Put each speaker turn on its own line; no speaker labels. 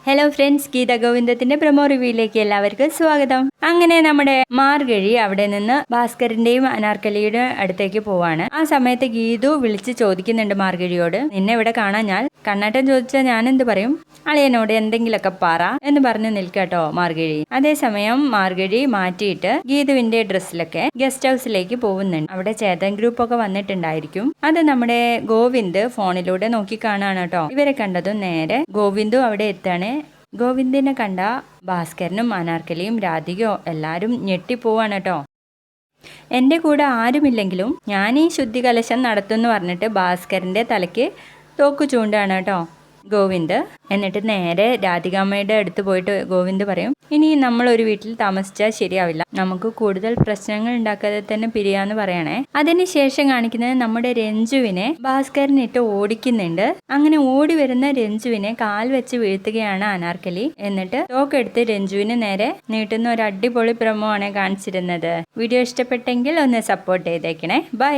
Hello friends, Geetha ഗോവിന്ദത്തിന്റെ promo റിവ്യൂയിലേക്ക് എല്ലാവർക്കും സ്വാഗതം. അങ്ങനെ നമ്മുടെ മാർഗഴി അവിടെ നിന്ന് ഭാസ്കരന്റെയും അനാർക്കലിയുടെ അടുത്തേക്ക് പോവാണ്. ആ സമയത്ത് ഗീതു വിളിച്ച് ചോദിക്കുന്നുണ്ട് മാർഗഴിയോട്, നിന്നെ ഇവിടെ കാണാൻ ഞാൻ. കണ്ണാട്ടൻ ചോദിച്ചാൽ ഞാൻ എന്ത് പറയും? അളിയനോട് എന്തെങ്കിലുമൊക്കെ പറ എന്ന് പറഞ്ഞ് നിൽക്കട്ടോ മാർഗഴി. അതേസമയം മാർഗഴി മാറ്റിയിട്ട് ഗീതുവിന്റെ ഡ്രസ്സിലൊക്കെ ഗസ്റ്റ് ഹൗസിലേക്ക് പോകുന്നുണ്ട്. അവിടെ ചേതൻ ഗ്രൂപ്പ് ഒക്കെ വന്നിട്ടുണ്ടായിരിക്കും. അത് നമ്മുടെ ഗോവിന്ദ് ഫോണിലൂടെ നോക്കി കാണാണ് കേട്ടോ. ഇവരെ കണ്ടതും നേരെ ഗോവിന്ദും അവിടെ എത്താണ്. ഗോവിന്ദിനെ കണ്ട ഭാസ്കരനും അനാർക്കലിയും രാധികയോ എല്ലാവരും ഞെട്ടിപ്പോവാണ് കേട്ടോ. എൻ്റെ കൂടെ ആരുമില്ലെങ്കിലും ഞാൻ ഈ ശുദ്ധി കലശം നടത്തുമെന്ന് പറഞ്ഞിട്ട് ഭാസ്കരൻ്റെ തലയ്ക്ക് തോക്ക് ചൂണ്ടാണ് കേട്ടോ ഗോവിന്ദ്. എന്നിട്ട് നേരെ രാധികാമ്മയുടെ അടുത്ത് പോയിട്ട് ഗോവിന്ദ് പറയും, ഇനി നമ്മൾ ഒരു വീട്ടിൽ താമസിച്ചാൽ ശരിയാവില്ല, നമുക്ക് കൂടുതൽ പ്രശ്നങ്ങൾ ഉണ്ടാക്കാതെ തന്നെ പിരിയാന്ന് പറയണേ. അതിനുശേഷം കാണിക്കുന്നത് നമ്മുടെ രഞ്ജുവിനെ ഭാസ്കരനിട്ട് ഓടിക്കുന്നുണ്ട്. അങ്ങനെ ഓടി വരുന്ന രഞ്ജുവിനെ കാൽ വെച്ച് വീഴ്ത്തുകയാണ് അനാർക്കലി. എന്നിട്ട് തോക്കെടുത്ത് രഞ്ജുവിന് നേരെ നീട്ടുന്ന ഒരു അടിപൊളി പ്രൊമോ ആണ് കാണിച്ചിരുന്നത്. വീഡിയോ ഇഷ്ടപ്പെട്ടെങ്കിൽ ഒന്ന് സപ്പോർട്ട് ചെയ്തേക്കണേ. ബൈ.